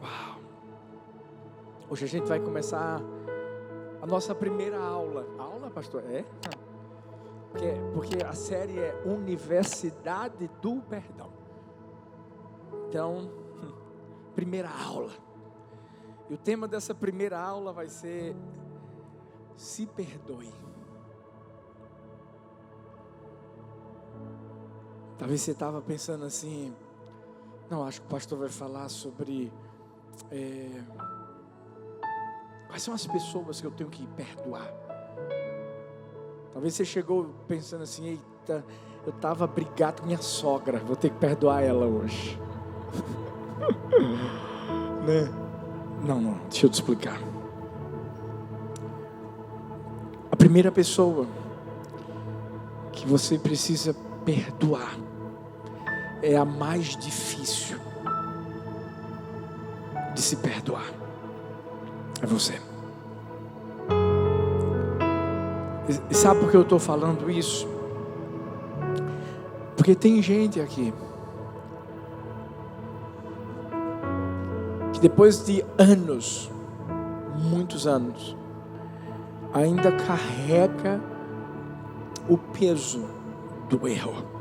Uau! Hoje a gente vai começar a nossa primeira aula. Aula, pastor? É? Porque a série é Universidade do Perdão. Então, primeira aula. E o tema dessa primeira aula vai ser: se perdoe. Talvez você estava pensando assim: não, acho que o pastor vai falar sobre quais são as pessoas que eu tenho que perdoar. Talvez você chegou pensando assim: eita, eu estava brigado com minha sogra, vou ter que perdoar ela hoje. Né? Não, deixa eu te explicar. A primeira pessoa que você precisa perdoar é a mais difícil de se perdoar. É você. E sabe por que eu estou falando isso? Porque tem gente aqui que depois de anos, muitos anos, ainda carrega o peso do erro.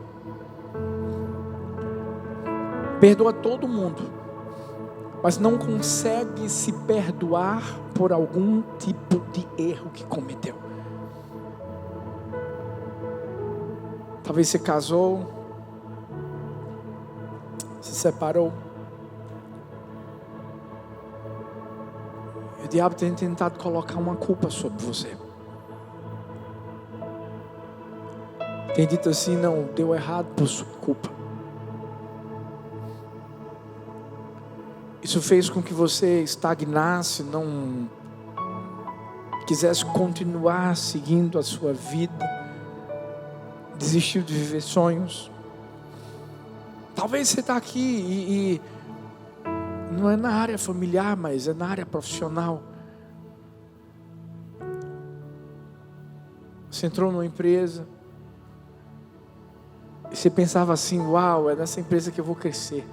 Perdoa todo mundo, mas não consegue se perdoar por algum tipo de erro que cometeu. Talvez você casou, se separou, e o diabo tem tentado colocar uma culpa sobre você. Tem dito assim: não, deu errado por sua culpa. Isso fez com que você estagnasse, não quisesse continuar seguindo a sua vida, desistiu de viver sonhos. Talvez você está aqui e não é na área familiar, mas é na área profissional. Você entrou numa empresa e você pensava assim: uau, é nessa empresa que eu vou crescer,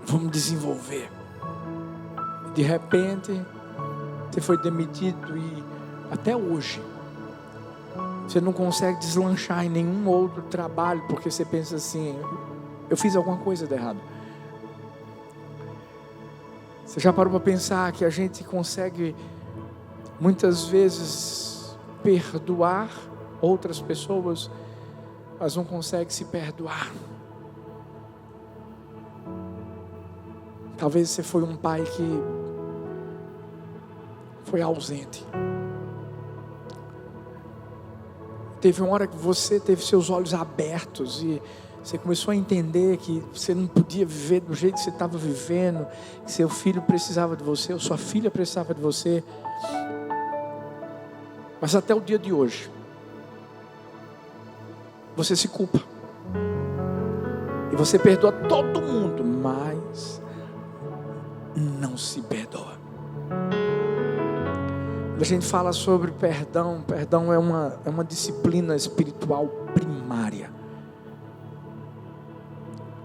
vou me desenvolver. De repente você foi demitido e até hoje você não consegue deslanchar em nenhum outro trabalho, porque você pensa assim: eu fiz alguma coisa de errado. Você já parou para pensar que a gente consegue muitas vezes perdoar outras pessoas, mas não consegue se perdoar? Talvez você foi um pai que foi ausente. Teve uma hora que você teve seus olhos abertos e você começou a entender que você não podia viver do jeito que você estava vivendo, que seu filho precisava de você, ou sua filha precisava de você. Mas até o dia de hoje, você se culpa. E você perdoa todo mundo, mas não se perdoa. Quando a gente fala sobre perdão, perdão é uma disciplina espiritual primária.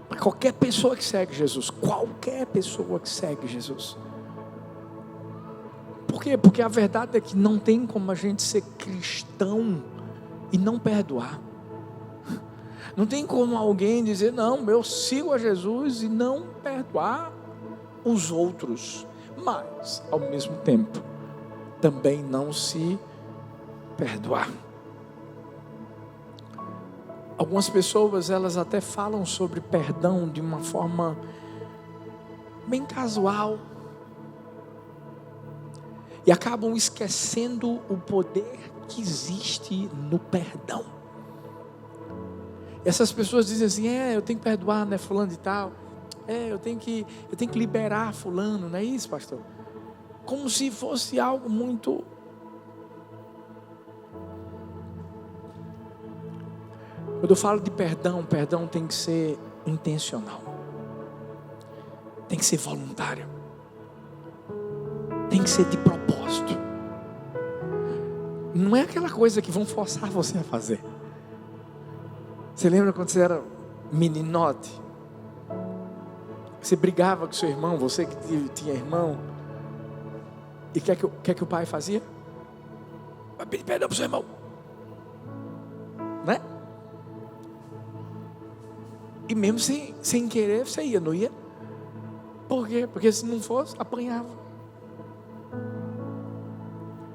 Para qualquer pessoa que segue Jesus, qualquer pessoa que segue Jesus. Por quê? Porque a verdade é que não tem como a gente ser cristão e não perdoar. Não tem como alguém dizer: não, eu sigo a Jesus, e não perdoar os outros, mas ao mesmo tempo também não se perdoar. Algumas pessoas, elas até falam sobre perdão de uma forma bem casual e acabam esquecendo o poder que existe no perdão. Essas pessoas dizem assim: eu tenho que perdoar, né, fulano de tal. Eu tenho que liberar fulano, não é isso, pastor? Como se fosse algo muito... Quando eu falo de perdão, perdão tem que ser intencional, tem que ser voluntário, tem que ser de propósito. Não é aquela coisa que vão forçar você a fazer. Você lembra quando você era meninote? Você brigava com seu irmão, você que tinha irmão. E o que o pai fazia? Vai pedir perdão para o seu irmão. Né? E mesmo sem querer, você ia, não ia? Por quê? Porque se não fosse, apanhava.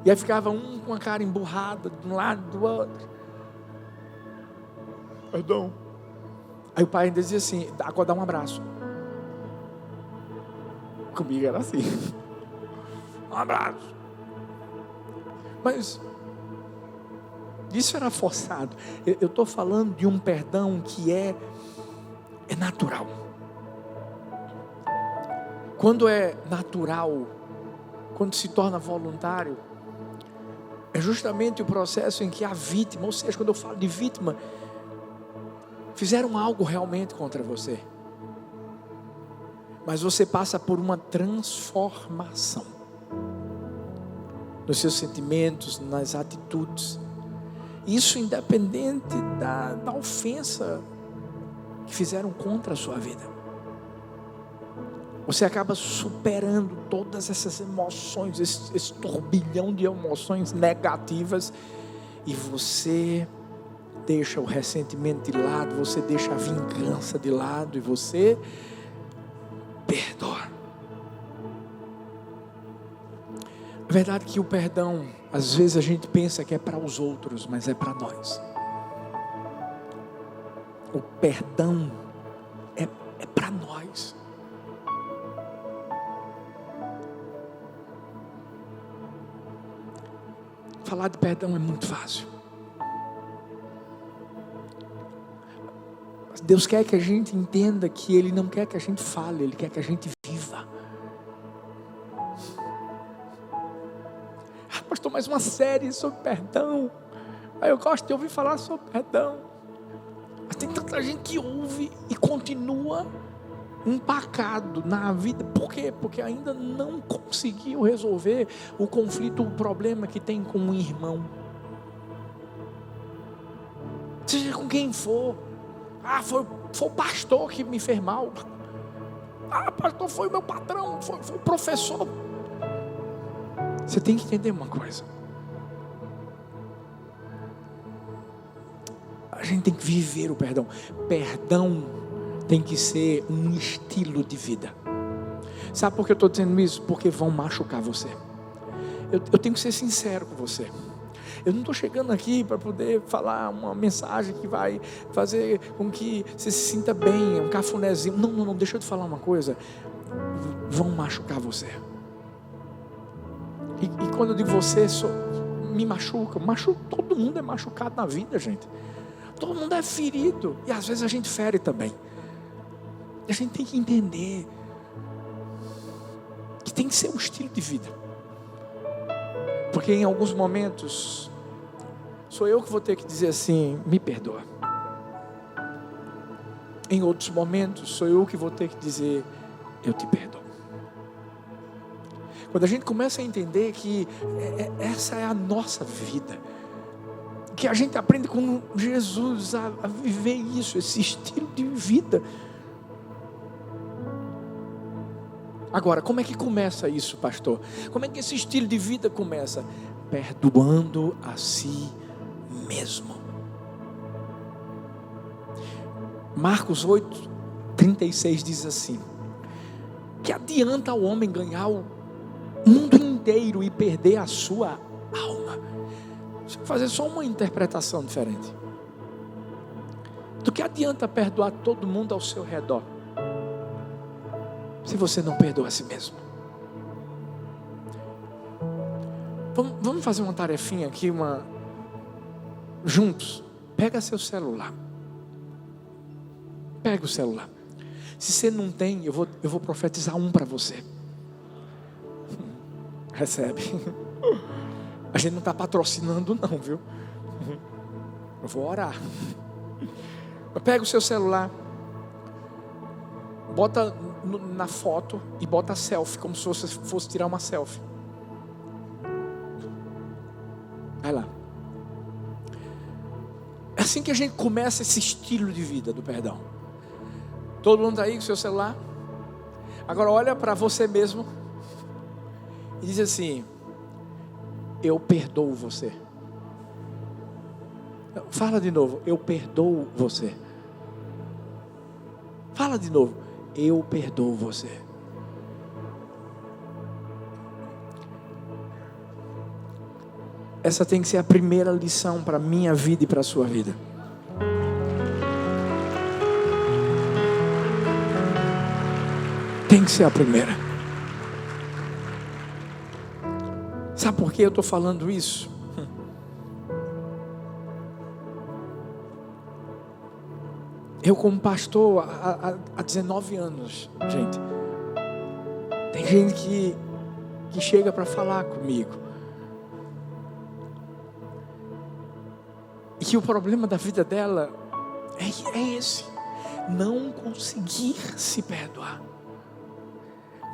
E aí ficava um com a cara emburrada de um lado do outro. Perdão. Aí o pai ainda dizia assim: agora dá um abraço. Comigo era assim. Um abraço. Mas isso era forçado. Eu estou falando de um perdão que é natural. Quando é natural, quando se torna voluntário, é justamente o processo em que a vítima, ou seja, quando eu falo de vítima, fizeram algo realmente contra você. Mas você passa por uma transformação nos seus sentimentos, nas atitudes. Isso independente da ofensa que fizeram contra a sua vida. Você acaba superando todas essas emoções, esse turbilhão de emoções negativas, e você deixa o ressentimento de lado, você deixa a vingança de lado, e você perdoa. A verdade é que o perdão, às vezes a gente pensa que é para os outros, mas é para nós. O perdão é para nós. Falar de perdão é muito fácil. Deus quer que a gente entenda que Ele não quer que a gente fale, Ele quer que a gente viva. Pastor, mais uma série sobre perdão. Eu gosto de ouvir falar sobre perdão. Mas tem tanta gente que ouve e continua empacado na vida. Por quê? Porque ainda não conseguiu resolver o conflito, o problema que tem com um irmão. Seja com quem for. Foi o pastor que me fez mal. Pastor, foi o meu patrão, foi o professor. Você tem que entender uma coisa. A gente tem que viver o perdão. Perdão tem que ser um estilo de vida. Sabe por que eu estou dizendo isso? Porque vão machucar você. Eu tenho que ser sincero com você. Eu não estou chegando aqui para poder falar uma mensagem que vai fazer com que você se sinta bem, um cafunézinho. Não, deixa eu te falar uma coisa. Vão machucar você. E quando eu digo você, me machuca. Todo mundo é machucado na vida, gente. Todo mundo é ferido. E às vezes a gente fere também. A gente tem que entender que tem que ser um estilo de vida. Porque em alguns momentos sou eu que vou ter que dizer assim: me perdoa. Em outros momentos sou eu que vou ter que dizer: eu te perdoo. Quando a gente começa a entender que essa é a nossa vida, que a gente aprende com Jesus a viver isso, esse estilo de vida. Agora, como é que começa isso, pastor? Como é que esse estilo de vida começa? Perdoando a si mesmo. Marcos 8:36 diz assim: que adianta o homem ganhar o mundo inteiro e perder a sua alma? Deixa eu fazer só uma interpretação diferente. Do que adianta perdoar todo mundo ao seu redor, se você não perdoa a si mesmo? Vamos fazer uma tarefinha aqui, juntos. Pega seu celular. Pega o celular. Se você não tem, eu vou profetizar um para você. Recebe. A gente não está patrocinando não, viu? Eu vou orar. Pega o seu celular, bota na foto e bota selfie, como se você fosse tirar uma selfie. Vai lá. É assim que a gente começa esse estilo de vida do perdão. Todo mundo está aí com o seu celular? Agora olha para você mesmo e diz assim: eu perdoo você. Fala de novo: eu perdoo você. Fala de novo: eu perdoo você. Essa tem que ser a primeira lição para a minha vida e para a sua vida. Tem que ser a primeira. Sabe por que eu estou falando isso? Eu como pastor há 19 anos, gente. Tem gente que chega para falar comigo. E que o problema da vida dela é esse. Não conseguir se perdoar.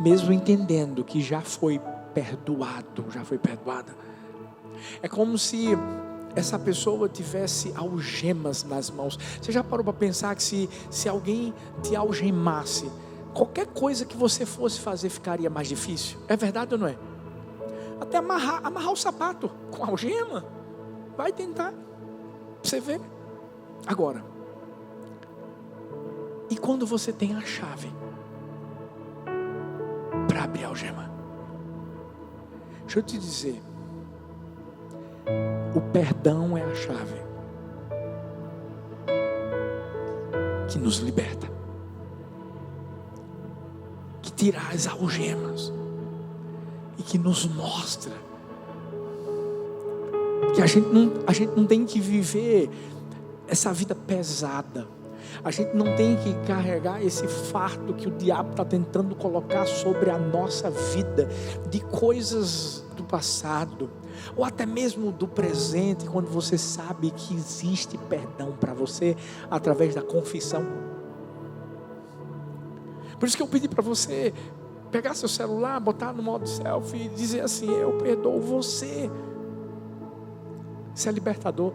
Mesmo entendendo que já foi perdoado, já foi perdoada. É como se essa pessoa tivesse algemas nas mãos. Você já parou para pensar que se alguém te algemasse, qualquer coisa que você fosse fazer ficaria mais difícil? É verdade ou não é? Até amarrar o sapato com algema. Vai tentar. Você vê? Agora, e quando você tem a chave para abrir a algema? Deixa eu te dizer, o perdão é a chave que nos liberta, que tira as algemas e que nos mostra que a gente não tem que viver essa vida pesada. A gente não tem que carregar esse fardo que o diabo está tentando colocar sobre a nossa vida, de coisas do passado, ou até mesmo do presente, quando você sabe que existe perdão para você, através da confissão. Por isso que eu pedi para você pegar seu celular, botar no modo selfie e dizer assim: eu perdoo você. Isso é libertador.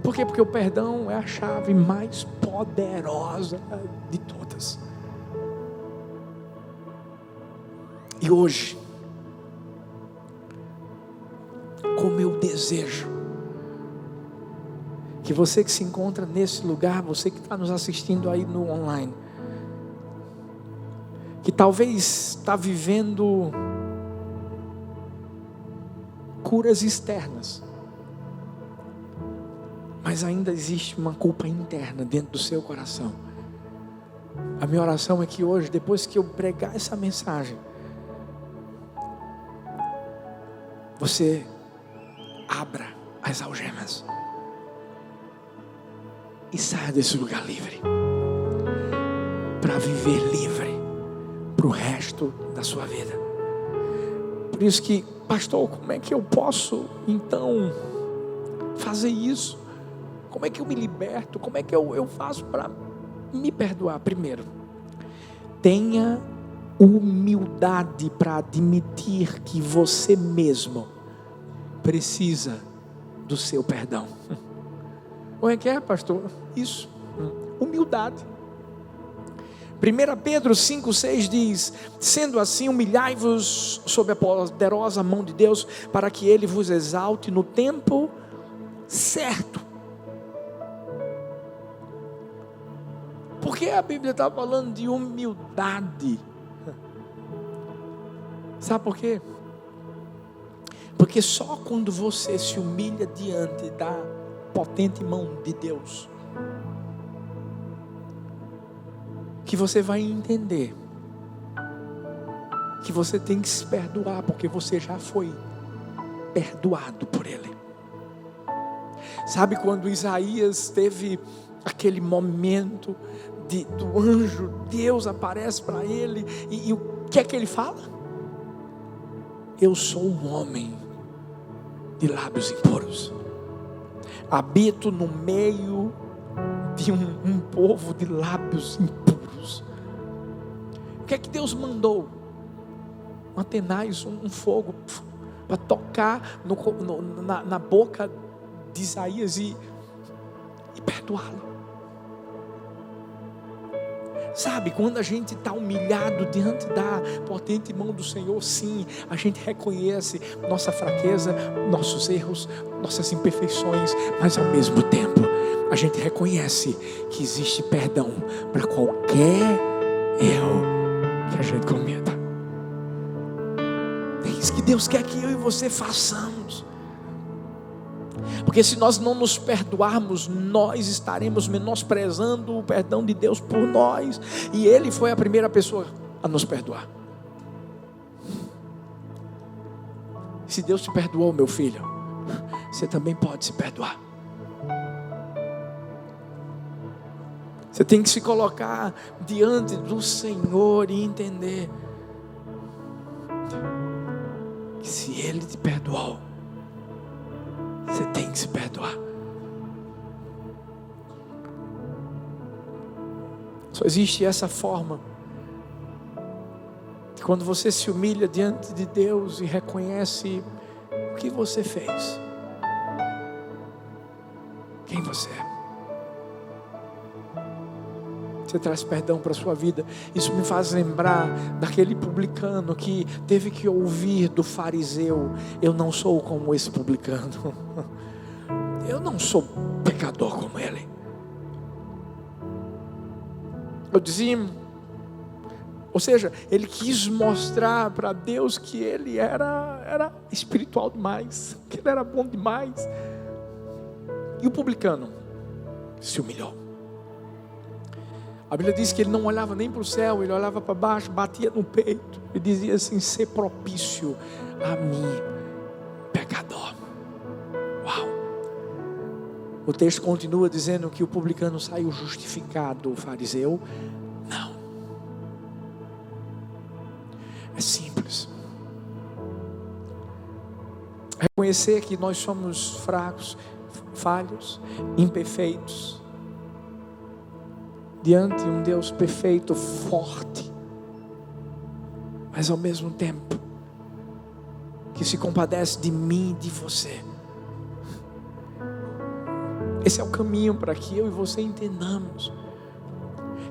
Por quê? Porque o perdão é a chave mais poderosa de todas. E hoje, como eu desejo que você que se encontra nesse lugar, você que está nos assistindo aí no online, que talvez está vivendo curas externas, mas ainda existe uma culpa interna dentro do seu coração. A minha oração é que hoje, depois que eu pregar essa mensagem, você abra as algemas e saia desse lugar livre, para viver livre para o resto da sua vida. Por isso que, pastor, como é que eu posso então fazer isso? Como é que eu me liberto? Como é que eu faço para me perdoar? Primeiro, tenha humildade para admitir que você mesmo precisa do seu perdão. Como é que é, pastor? Isso, humildade. 1 Pedro 5,6 diz: sendo assim, humilhai-vos sob a poderosa mão de Deus, para que Ele vos exalte no tempo certo. Por que a Bíblia está falando de humildade? Sabe por quê? Porque só quando você se humilha diante da potente mão de Deus, que você vai entender que você tem que se perdoar, porque você já foi perdoado por Ele. Sabe quando Isaías teve aquele momento do anjo, Deus aparece para ele, e o que é que ele fala? Eu sou um homem de lábios impuros, habito no meio de um povo de lábios impuros. O que é que Deus mandou? Um tenaz, um fogo, para tocar na boca de Isaías e perdoá-lo. Sabe, quando a gente está humilhado diante da potente mão do Senhor, sim, a gente reconhece nossa fraqueza, nossos erros, nossas imperfeições, mas ao mesmo tempo, a gente reconhece que existe perdão para qualquer erro que a gente cometa. É isso que Deus quer que eu e você façamos. Porque se nós não nos perdoarmos, nós estaremos menosprezando o perdão de Deus por nós. E Ele foi a primeira pessoa a nos perdoar. Se Deus te perdoou, meu filho, você também pode se perdoar. Você tem que se colocar diante do Senhor e entender que se Ele te perdoou, você tem que se perdoar. Só existe essa forma. Quando você se humilha diante de Deus e reconhece o que você fez, quem você é. Você traz perdão para a sua vida. Isso me faz lembrar daquele publicano que teve que ouvir do fariseu: eu não sou como esse publicano, eu não sou pecador como ele. Eu dizia, ou seja, ele quis mostrar para Deus que ele era espiritual demais, que ele era bom demais. E o publicano se humilhou. A Bíblia diz que ele não olhava nem para o céu, ele olhava para baixo, batia no peito e dizia assim: ser propício a mim, pecador. Uau! O texto continua dizendo que o publicano saiu justificado, o fariseu não. É simples. Reconhecer que nós somos fracos, falhos, imperfeitos, diante de um Deus perfeito, forte, mas ao mesmo tempo que se compadece de mim e de você. Esse é o caminho para que eu e você entendamos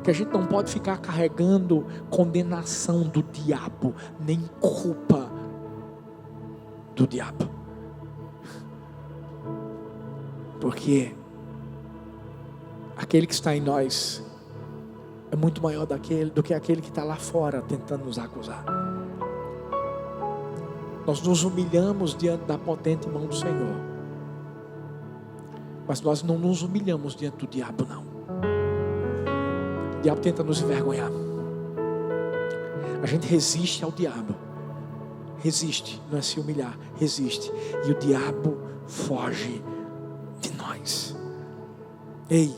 que a gente não pode ficar carregando condenação do diabo, nem culpa do diabo, porque aquele que está em nós é muito maior do que aquele que está lá fora tentando nos acusar. Nós nos humilhamos diante da potente mão do Senhor, mas nós não nos humilhamos diante do diabo, não. O diabo tenta nos envergonhar. A gente resiste ao diabo. Resiste, não é se humilhar, resiste. E o diabo foge de nós. Ei,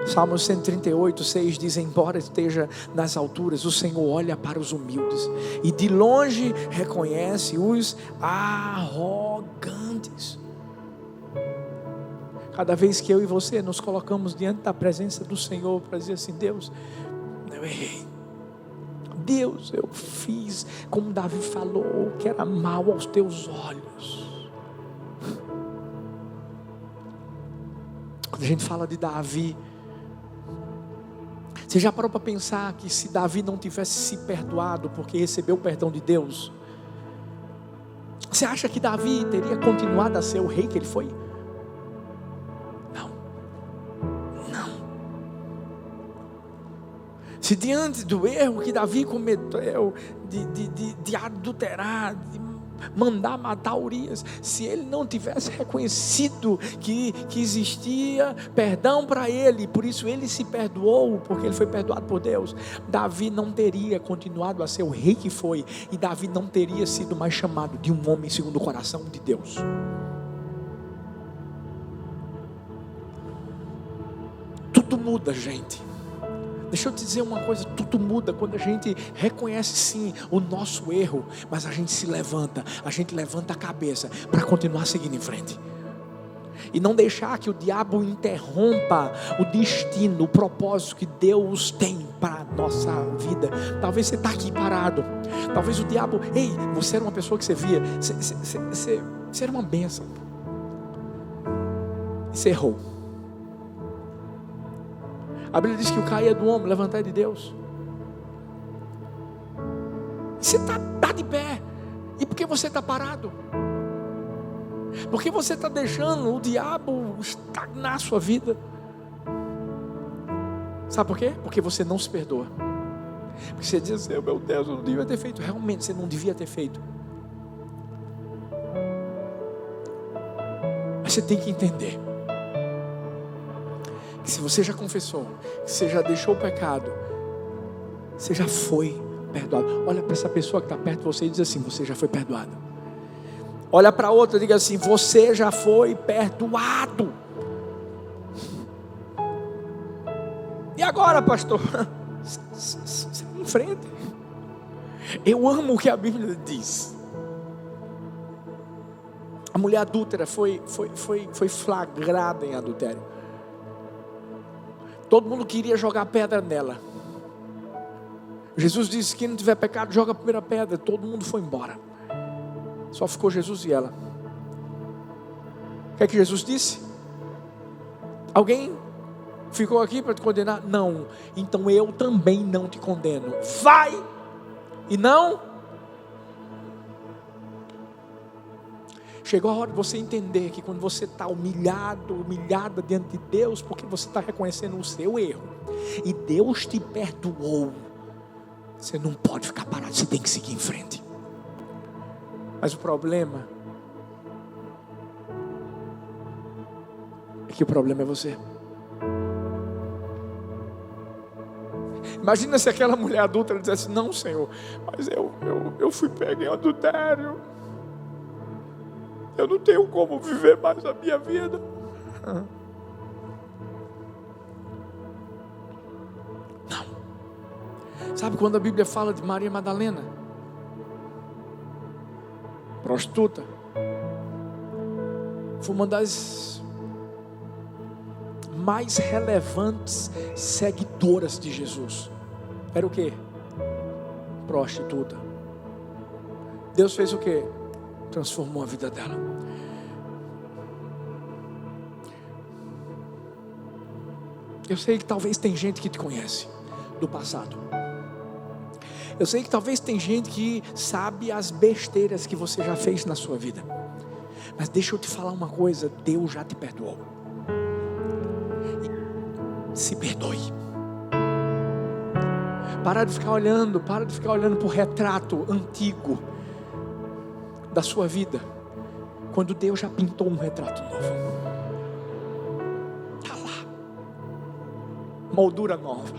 Salmo 138, 6 diz: embora esteja nas alturas, o Senhor olha para os humildes e de longe reconhece os arrogantes. Cada vez que eu e você nos colocamos diante da presença do Senhor para dizer assim: Deus, eu errei. Deus, eu fiz como Davi falou, que era mal aos teus olhos. Quando a gente fala de Davi, você já parou para pensar que se Davi não tivesse se perdoado porque recebeu o perdão de Deus, você acha que Davi teria continuado a ser o rei que ele foi? Não. Se diante do erro que Davi cometeu de adulterar, de mandar matar Urias, se ele não tivesse reconhecido que existia perdão para ele, por isso ele se perdoou, porque ele foi perdoado por Deus, Davi não teria continuado a ser o rei que foi, e Davi não teria sido mais chamado de um homem segundo o coração de Deus. Tudo muda, gente. Deixa eu te dizer uma coisa, tudo muda quando a gente reconhece sim o nosso erro, mas a gente se levanta, a gente levanta a cabeça para continuar seguindo em frente. E não deixar que o diabo interrompa o destino, o propósito que Deus tem para a nossa vida. Talvez você está aqui parado, talvez o diabo, ei, você era uma pessoa que você via, você era uma bênção, você errou. A Bíblia diz que o cair é do homem, levantar é de Deus. Você está de pé. E por que você está parado? Porque você está deixando o diabo estagnar a sua vida. Sabe por quê? Porque você não se perdoa. Porque você diz assim, meu Deus, eu não devia ter feito. Realmente você não devia ter feito. Mas você tem que entender que se você já confessou, que você já deixou o pecado, você já foi perdoado. Olha para essa pessoa que está perto de você e diz assim, você já foi perdoado. Olha para outra e diga assim, você já foi perdoado. E agora, pastor? Você em frente. Eu amo o que a Bíblia diz. A mulher adúltera foi flagrada em adultério. Todo mundo queria jogar pedra nela. Jesus disse, quem não tiver pecado, joga a primeira pedra. Todo mundo foi embora. Só ficou Jesus e ela. O que é que Jesus disse? Alguém ficou aqui para te condenar? Não. Então eu também não te condeno. Vai e não. Chegou a hora de você entender que quando você está humilhada diante de Deus, porque você está reconhecendo o seu erro, e Deus te perdoou, você não pode ficar parado, você tem que seguir em frente. Mas o problema é que o problema é você. Imagina se aquela mulher adulta dissesse, não, Senhor, mas eu fui pega em adultério. Eu não tenho como viver mais a minha vida. Não. Sabe quando a Bíblia fala de Maria Madalena? Prostituta. Foi uma das mais relevantes seguidoras de Jesus. Era o quê? Prostituta. Deus fez o quê? Transformou a vida dela. Eu sei que talvez tem gente que te conhece do passado. Eu sei que talvez tem gente que sabe as besteiras que você já fez na sua vida. Mas deixa eu te falar uma coisa, Deus já te perdoou. Se perdoe. Para de ficar olhando para o retrato antigo da sua vida, quando Deus já pintou um retrato novo. Está lá, moldura nova.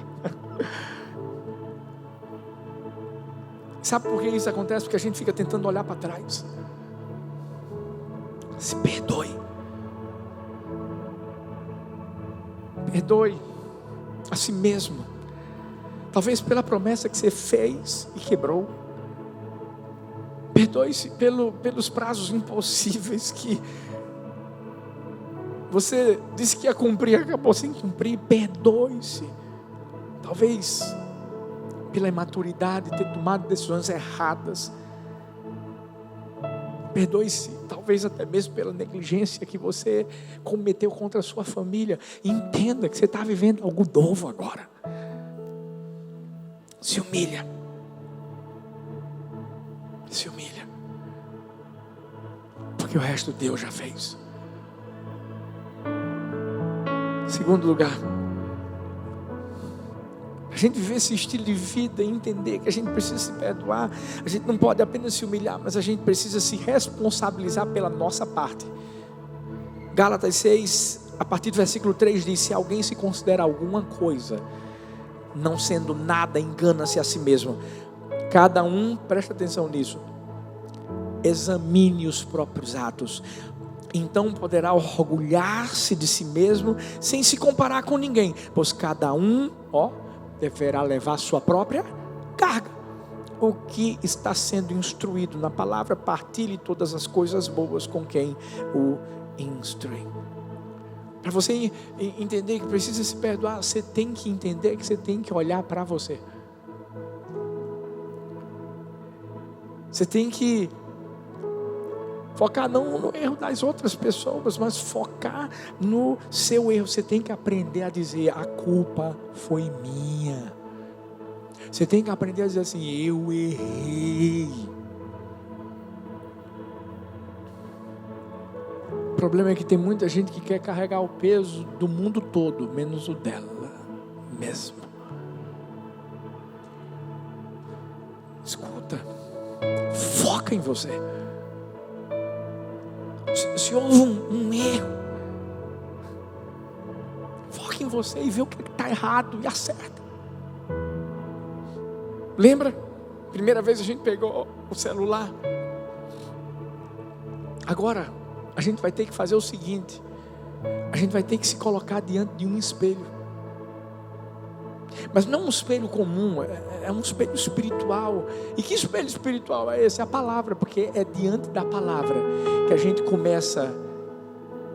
Sabe por que isso acontece? Porque a gente fica tentando olhar para trás. Se perdoe. Perdoe a si mesmo. Talvez pela promessa que você fez e quebrou. Perdoe-se pelos prazos impossíveis que você disse que ia cumprir, acabou sem cumprir. Perdoe-se. Talvez pela imaturidade, ter tomado decisões erradas. Perdoe-se, talvez até mesmo pela negligência que você cometeu contra a sua família. Entenda que você está vivendo algo novo agora. Se humilha. Se humilha. Porque o resto Deus já fez. Segundo lugar, a gente viver esse estilo de vida e entender que a gente precisa se perdoar. A gente não pode apenas se humilhar, mas a gente precisa se responsabilizar pela nossa parte. Gálatas 6, a partir do versículo 3 diz, se alguém se considera alguma coisa, não sendo nada, engana-se a si mesmo. Cada um, presta atenção nisso, examine os próprios atos, então poderá orgulhar-se de si mesmo, sem se comparar com ninguém, pois cada um, deverá levar sua própria carga. O que está sendo instruído na palavra, partilhe todas as coisas boas com quem o instrui. Para você entender que precisa se perdoar, você tem que entender que você tem que olhar para você. Você tem que Focar não no erro das outras pessoas, mas focar no seu erro. Você tem que aprender a dizer: a culpa foi minha. Você tem que aprender a dizer assim: eu errei. O problema é que tem muita gente que quer carregar o peso do mundo todo, menos o dela mesmo. Escuta, foca em você. Se houve um erro, foca em você e vê o que está errado e acerta. Lembra? Primeira vez a gente pegou o celular. Agora a gente vai ter que fazer o seguinte: a gente vai ter que se colocar diante de um espelho. Mas não um espelho comum, é um espelho espiritual. E que espelho espiritual é esse? É a palavra, porque é diante da palavra que a gente começa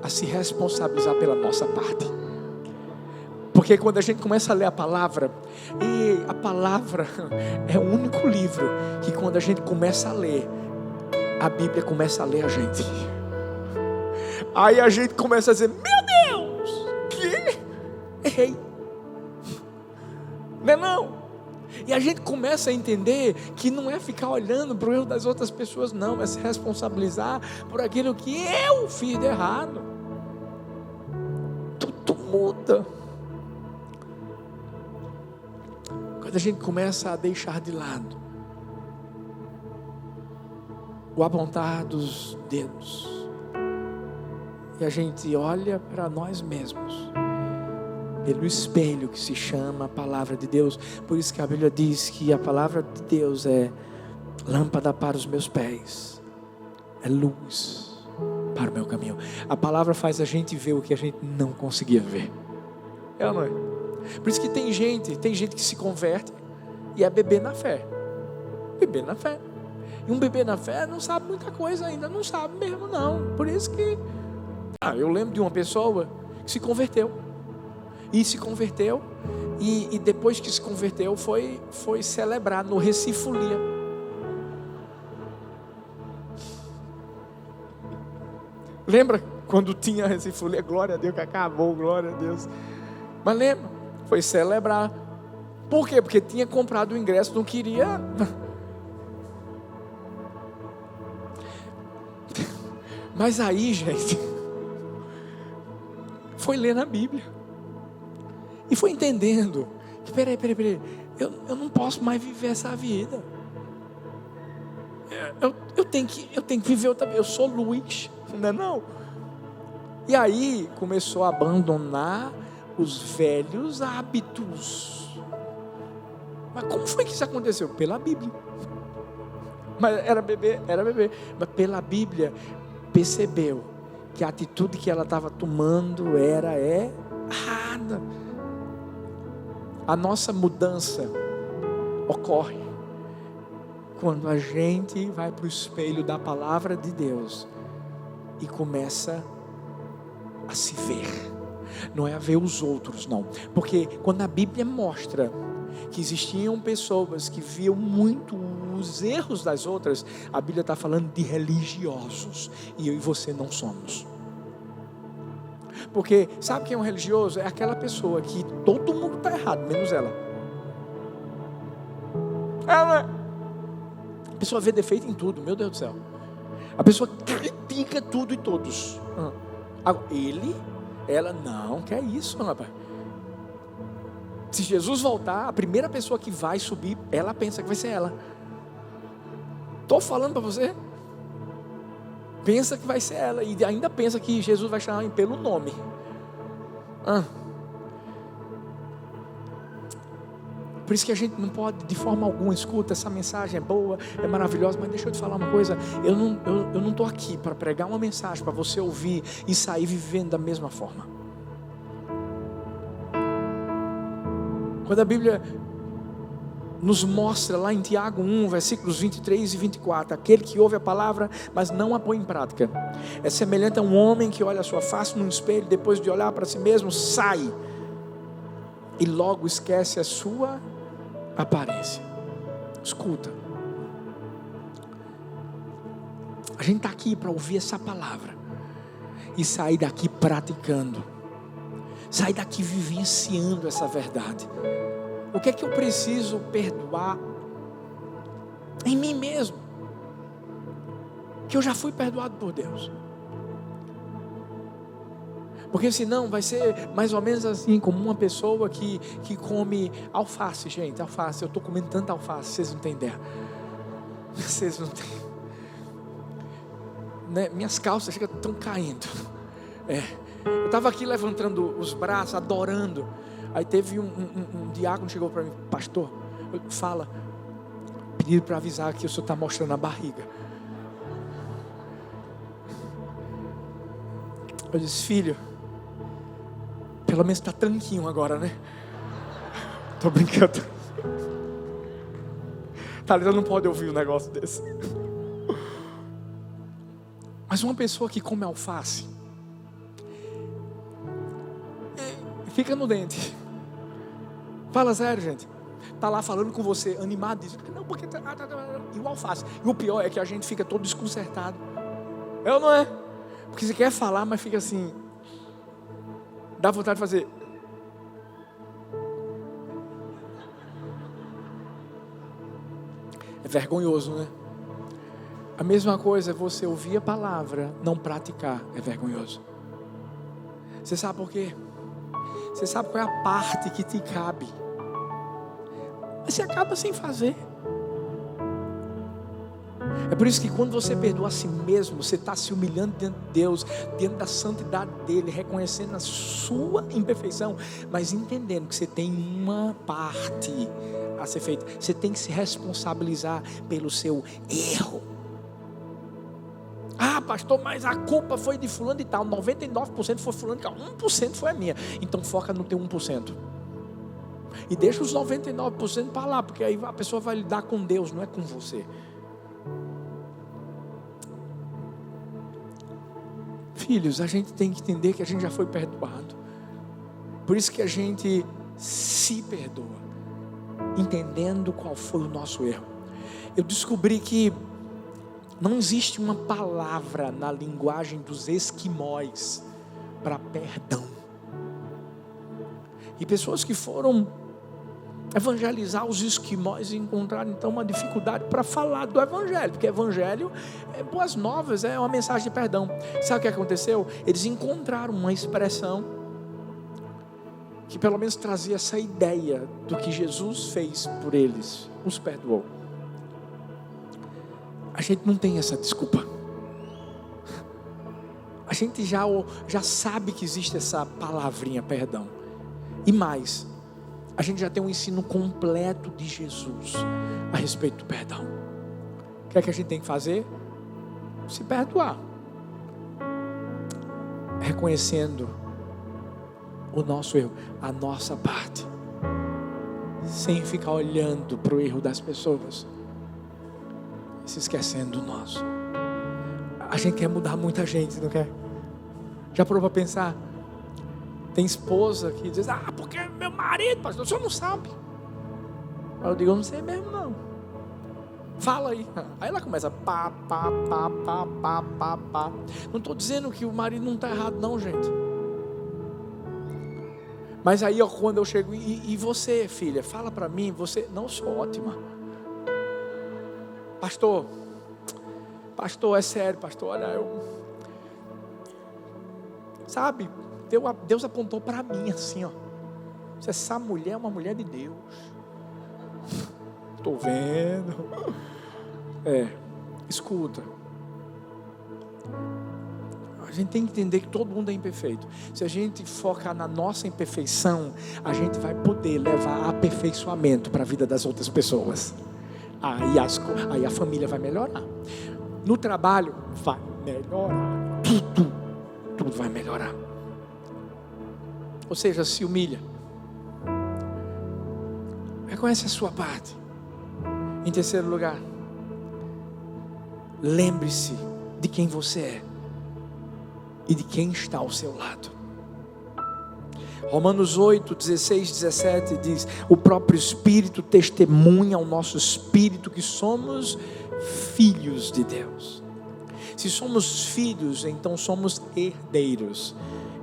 a se responsabilizar pela nossa parte. Porque quando a gente começa a ler a palavra, e a palavra é o único livro que quando a gente começa a ler, a Bíblia começa a ler a gente. Aí a gente começa a dizer: meu Deus, que errei. Não é não? E a gente começa a entender que não é ficar olhando para o erro das outras pessoas, não, é se responsabilizar por aquilo que eu fiz de errado. Tudo muda quando a gente começa a deixar de lado o apontar dos dedos e a gente olha para nós mesmos pelo espelho que se chama a palavra de Deus. Por isso que a Bíblia diz que a palavra de Deus é lâmpada para os meus pés, é luz para o meu caminho. A palavra faz a gente ver o que a gente não conseguia ver. É ou não é? Por isso que tem gente que se converte e é bebê na fé. Bebê na fé. E um bebê na fé não sabe muita coisa ainda, não sabe mesmo não. Por isso que eu lembro de uma pessoa que se converteu. E depois que se converteu foi celebrar no Recife Folia. Lembra quando tinha Recife Folia? Glória a Deus que acabou, glória a Deus. Mas lembra, foi celebrar. Por quê? Porque tinha comprado o ingresso, não queria. Mas aí, gente, foi ler na Bíblia. E foi entendendo que, peraí, eu não posso mais viver essa vida. Eu tenho que viver outra vida. Eu sou luz, não é não? E aí começou a abandonar os velhos hábitos. Mas como foi que isso aconteceu? Pela Bíblia. Mas era bebê. Mas pela Bíblia percebeu que a atitude que ela estava tomando era errada. A nossa mudança ocorre quando a gente vai para o espelho da palavra de Deus e começa a se ver. Não é a ver os outros, não. Porque quando a Bíblia mostra que existiam pessoas que viam muito os erros das outras, a Bíblia está falando de religiosos. E eu e você não somos. Porque sabe quem é um religioso? É aquela pessoa que todo mundo está errado, menos ela. A pessoa vê defeito em tudo, meu Deus do céu. A pessoa critica tudo e todos. Ela não, que é isso, rapaz. Se Jesus voltar, a primeira pessoa que vai subir, ela pensa que vai ser ela. Estou falando para você. Pensa que vai ser ela e ainda pensa que Jesus vai chamar pelo nome. Por isso que a gente não pode de forma alguma, escuta, essa mensagem é boa, é maravilhosa, mas deixa eu te falar uma coisa, eu não estou aqui para pregar uma mensagem para você ouvir e sair vivendo da mesma forma. Quando a Bíblia nos mostra lá em Tiago 1, versículos 23 e 24, aquele que ouve a palavra, mas não a põe em prática, é semelhante a um homem que olha a sua face num espelho, depois de olhar para si mesmo, sai, e logo esquece a sua aparência. Escuta, A gente está aqui para ouvir essa palavra e sair daqui praticando, sair daqui vivenciando essa verdade. O que é que eu preciso perdoar em mim mesmo? Que eu já fui perdoado por Deus. Porque senão vai ser mais ou menos assim, como uma pessoa que come alface, gente, alface. Eu estou comendo tanta alface, vocês não têm ideia. Vocês não têm. Né? Minhas calças estão caindo. Eu estava aqui levantando os braços, adorando. Aí teve um diácono chegou para mim, pastor, fala, pediram para avisar que o senhor está mostrando a barriga. Eu disse, filho, pelo menos está tranquinho agora, né? Tô brincando. Thalita não pode ouvir um negócio desse. Mas uma pessoa que come alface fica no dente. Fala sério, gente. Tá lá falando com você, animado, diz, não, porque e o alface. E o pior é que a gente fica todo desconcertado. É ou não é? Porque você quer falar, mas fica assim, dá vontade de fazer. É vergonhoso, né? A mesma coisa é você ouvir a palavra, não praticar, é vergonhoso. Você sabe por quê? Você sabe qual é a parte que te cabe, mas você acaba sem fazer. É por isso que quando você perdoa a si mesmo, você está se humilhando diante de Deus, diante da santidade dEle, reconhecendo a sua imperfeição, mas entendendo que você tem uma parte a ser feita. Você tem que se responsabilizar pelo seu erro. Ah, pastor, mas a culpa foi de fulano e tal. 99% foi fulano e tal, 1% foi a minha. Então foca no teu 1%. E deixa os 99% para lá, porque aí a pessoa vai lidar com Deus, não é com você. Filhos, a gente tem que entender que a gente já foi perdoado. Por isso que a gente se perdoa, entendendo qual foi o nosso erro. Eu descobri que não existe uma palavra na linguagem dos esquimós para perdão. E pessoas que foram evangelizar os esquimós e encontraram então uma dificuldade para falar do evangelho, porque evangelho é boas novas, é uma mensagem de perdão. Sabe o que aconteceu? Eles encontraram uma expressão que pelo menos trazia essa ideia do que Jesus fez por eles, os perdoou. A gente não tem essa desculpa. A gente já sabe que existe essa palavrinha perdão. E mais, a gente já tem um ensino completo de Jesus a respeito do perdão. O que é que a gente tem que fazer? Se perdoar, reconhecendo o nosso erro, a nossa parte, sem ficar olhando para o erro das pessoas, se esquecendo do nosso. A gente quer mudar muita gente, não quer? Já parou para pensar? Tem esposa que diz, porque meu marido, pastor, o senhor não sabe. Aí eu digo, eu não sei mesmo não. Fala aí. Aí ela começa, pá. Não estou dizendo que o marido não está errado não, gente. Mas aí quando eu chego, e você, filha, fala para mim, você, não, sou ótima. Pastor, é sério, pastor, olha, sabe, Deus apontou para mim assim, ó. Essa mulher é uma mulher de Deus. Estou vendo. Escuta. A gente tem que entender que todo mundo é imperfeito. Se a gente focar na nossa imperfeição, a gente vai poder levar aperfeiçoamento para a vida das outras pessoas. Aí a família vai melhorar. No trabalho vai melhorar. Tudo vai melhorar. Ou seja, se humilha. Reconhece a sua parte. Em terceiro lugar, lembre-se de quem você é e de quem está ao seu lado. Romanos 8, 16, 17 diz: o próprio Espírito testemunha ao nosso espírito que somos filhos de Deus. Se somos filhos, então somos herdeiros.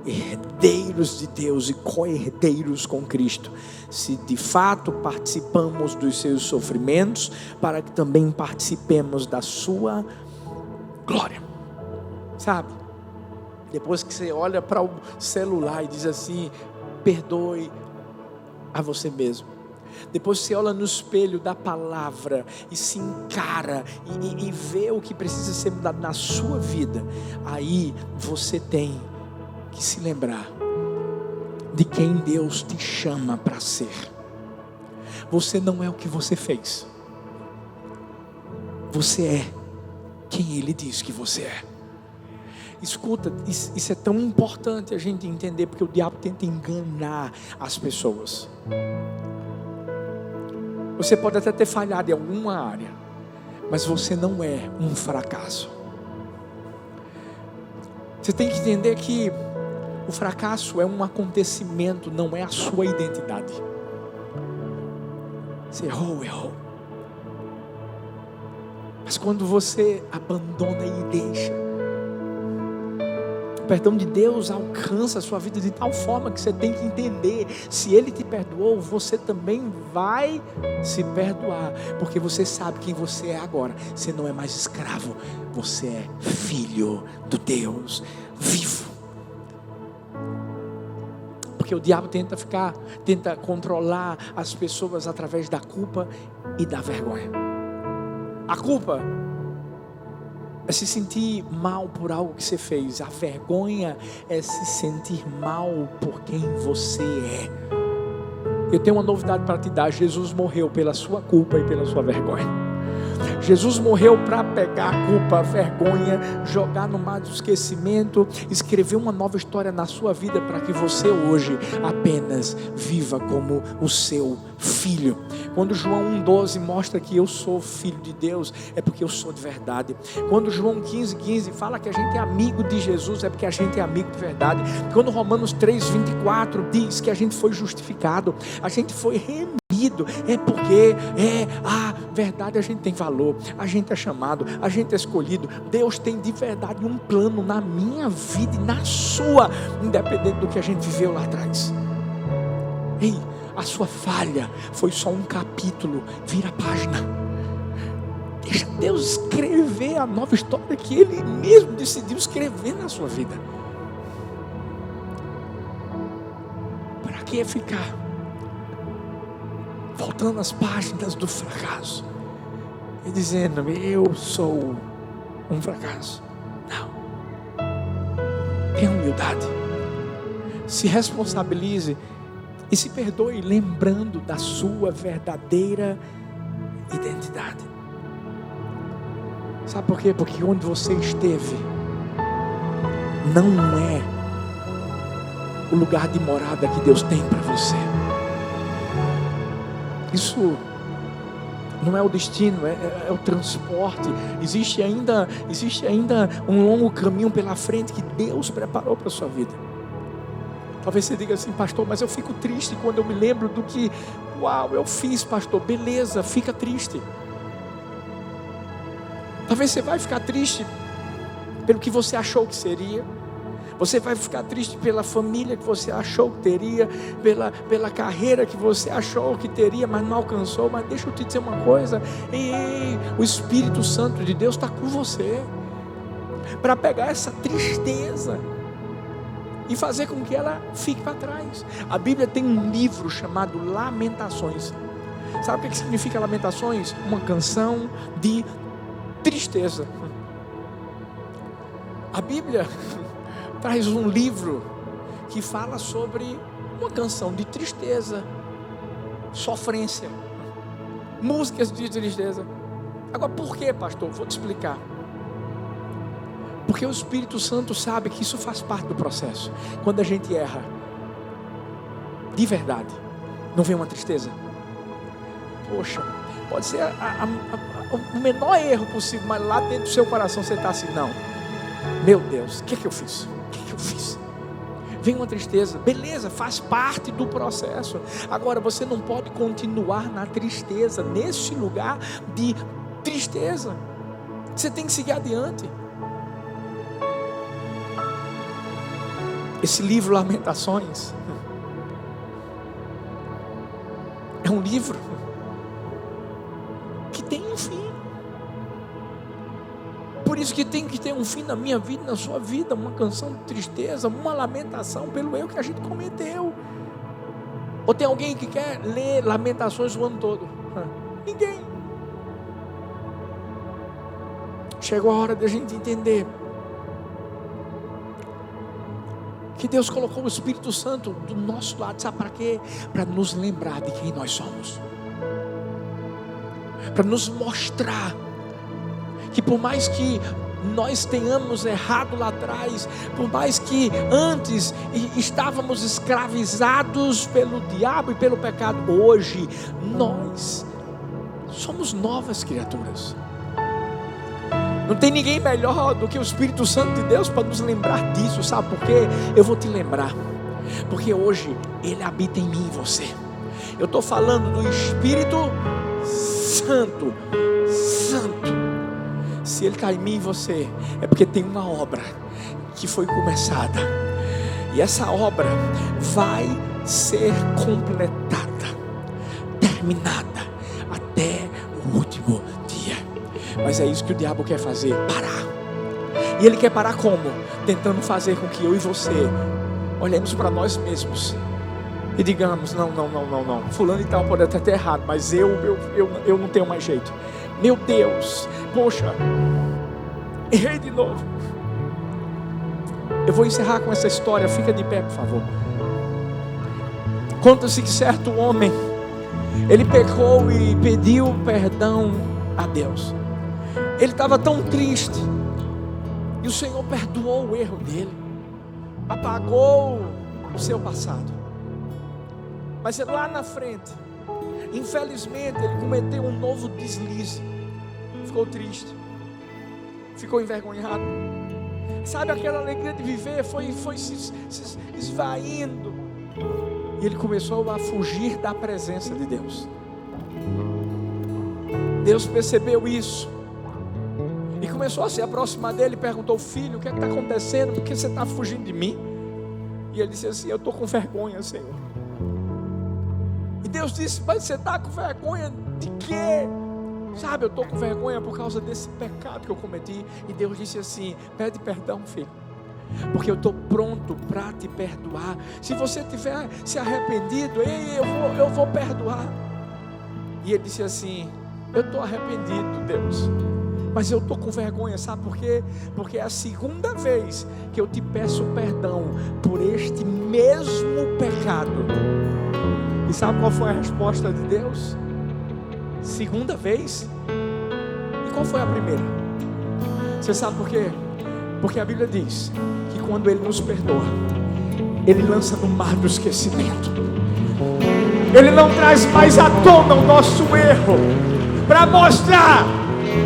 Herdeiros de Deus e co-herdeiros com Cristo. Se de fato participamos dos seus sofrimentos, para que também participemos da sua glória. Sabe? Depois que você olha para o celular e diz assim: perdoe a você mesmo. Depois você olha no espelho da palavra e se encara e vê o que precisa ser mudado na sua vida. Aí você tem que se lembrar de quem Deus te chama para ser. Você não é o que você fez. Você é quem Ele diz que você é. Escuta, isso é tão importante a gente entender, porque o diabo tenta enganar as pessoas. Você pode até ter falhado em alguma área, mas você não é um fracasso. Você tem que entender que o fracasso é um acontecimento, não é a sua identidade. Você errou. Mas quando você abandona e deixa, o perdão de Deus alcança a sua vida de tal forma que você tem que entender: se Ele te perdoou, você também vai se perdoar, porque você sabe quem você é agora. Você não é mais escravo, você é filho do Deus vivo. Porque o diabo tenta controlar as pessoas através da culpa e da vergonha. A culpa é se sentir mal por algo que você fez. A vergonha é se sentir mal por quem você é. Eu tenho uma novidade para te dar: Jesus morreu pela sua culpa e pela sua vergonha. Jesus morreu para pegar a culpa, a vergonha, jogar no mar do esquecimento, escrever uma nova história na sua vida, para que você hoje apenas viva como o seu filho. Quando João 1,12 mostra que eu sou filho de Deus, é porque eu sou de verdade. Quando João 15,15 fala que a gente é amigo de Jesus, é porque a gente é amigo de verdade. Quando Romanos 3,24 diz que a gente foi justificado, a gente foi remido, é porque é a verdade. A gente tem valor, a gente é chamado, a gente é escolhido. Deus tem de verdade um plano na minha vida e na sua, independente do que a gente viveu lá atrás. Ei, a sua falha foi só um capítulo, vira a página. Deixa Deus escrever a nova história que Ele mesmo decidiu escrever na sua vida. Para que ficar voltando às páginas do fracasso e dizendo: eu sou um fracasso? Não. Tenha humildade, se responsabilize e se perdoe, lembrando da sua verdadeira identidade. Sabe por quê? Porque onde você esteve não é o lugar de morada que Deus tem para você. Isso não é o destino, é o transporte. Existe ainda um longo caminho pela frente que Deus preparou para a sua vida. Talvez você diga assim: pastor, mas eu fico triste quando eu me lembro do que, eu fiz, pastor. Beleza, fica triste. Talvez você vai ficar triste pelo que você achou que seria. Você vai ficar triste pela família que você achou que teria, pela carreira que você achou que teria, mas não alcançou. Mas deixa eu te dizer uma coisa: o Espírito Santo de Deus está com você para pegar essa tristeza e fazer com que ela fique para trás. A Bíblia tem um livro chamado Lamentações. Sabe o que significa Lamentações? Uma canção de tristeza. A Bíblia traz um livro que fala sobre uma canção de tristeza, sofrência, músicas de tristeza. Agora, por quê, pastor? Vou te explicar. Porque o Espírito Santo sabe que isso faz parte do processo. Quando a gente erra, de verdade, não vem uma tristeza? Poxa, pode ser o menor erro possível, mas lá dentro do seu coração você está assim: não, meu Deus, o que eu fiz? Vem uma tristeza, beleza, faz parte do processo. Agora, você não pode continuar na tristeza, nesse lugar de tristeza. Você tem que seguir adiante. Esse livro Lamentações é um livro que tem um fim. Por isso que tem que ter um fim na minha vida, na sua vida. Uma canção de tristeza, uma lamentação pelo erro que a gente cometeu. Ou tem alguém que quer ler Lamentações o ano todo? Ninguém. Chegou a hora de a gente entender que Deus colocou o Espírito Santo do nosso lado. Sabe para quê? Para nos lembrar de quem nós somos, para nos mostrar que por mais que nós tenhamos errado lá atrás, por mais que antes estávamos escravizados pelo diabo e pelo pecado, hoje nós somos novas criaturas. Não tem ninguém melhor do que o Espírito Santo de Deus para nos lembrar disso. Sabe por quê? Eu vou te lembrar, porque hoje Ele habita em mim e você. Eu estou falando do Espírito Santo. Se Ele está em mim e você, é porque tem uma obra que foi começada, e essa obra vai ser completada, terminada, até o último dia. Mas é isso que o diabo quer fazer, parar. E ele quer parar como? Tentando fazer com que eu e você olhemos para nós mesmos e digamos, não, fulano e tal pode até ter errado, mas eu não tenho mais jeito. Meu Deus, poxa, errei de novo. Eu vou encerrar com essa história, fica de pé por favor. Conta-se que certo homem, ele pecou e pediu perdão a Deus. Ele estava tão triste, e o Senhor perdoou o erro dele, apagou o seu passado. Mas lá na frente, infelizmente, ele cometeu um novo deslize. Ficou triste, ficou envergonhado. Sabe, aquela alegria de viver foi se esvaindo, e ele começou a fugir da presença de Deus. Deus percebeu isso e começou a se aproximar dele e perguntou: filho, o que é que está acontecendo? Por que você está fugindo de mim? E ele disse assim: eu estou com vergonha, Senhor. E Deus disse: mas você está com vergonha de quê? Sabe, eu estou com vergonha por causa desse pecado que eu cometi. E Deus disse assim: pede perdão, filho, porque eu estou pronto para te perdoar. Se você tiver se arrependido, eu vou perdoar. E ele disse assim: eu estou arrependido, Deus, mas eu estou com vergonha. Sabe por quê? Porque é a segunda vez que eu te peço perdão por este mesmo pecado. E sabe qual foi a resposta de Deus? Segunda vez. E qual foi a primeira? Você sabe por quê? Porque a Bíblia diz que quando Ele nos perdoa, Ele lança no mar do esquecimento. Ele não traz mais à tona o nosso erro, para mostrar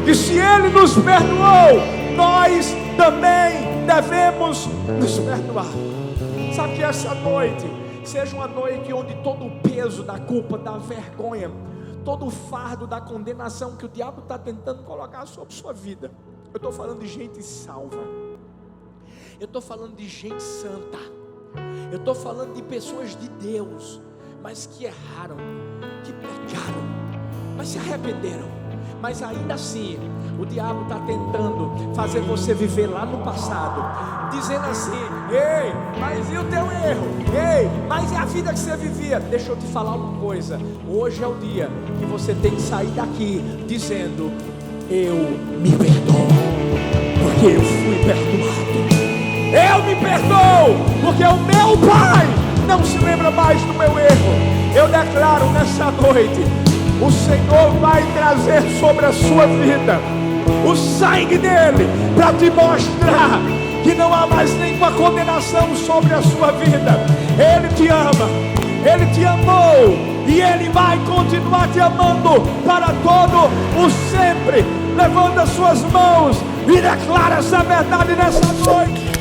que se Ele nos perdoou, nós também devemos nos perdoar. Sabe que essa noite seja uma noite onde todo o peso da culpa, da vergonha, todo o fardo da condenação que o diabo está tentando colocar sobre sua vida. Eu estou falando de gente salva, eu estou falando de gente santa, eu estou falando de pessoas de Deus, mas que erraram, que pecaram, mas se arrependeram. Mas ainda assim, o diabo está tentando fazer você viver lá no passado, dizendo assim: ei, mas e o teu erro? Ei, mas e a vida que você vivia? Deixa eu te falar uma coisa: hoje é o dia que você tem que sair daqui dizendo: eu me perdoo, porque eu fui perdoado. Eu me perdoo, porque o meu Pai não se lembra mais do meu erro. Eu declaro nessa noite: o Senhor vai trazer sobre a sua vida o sangue dele, para te mostrar que não há mais nenhuma condenação sobre a sua vida. Ele te ama, Ele te amou, e Ele vai continuar te amando para todo o sempre. Levanta as suas mãos e declara essa verdade nessa noite.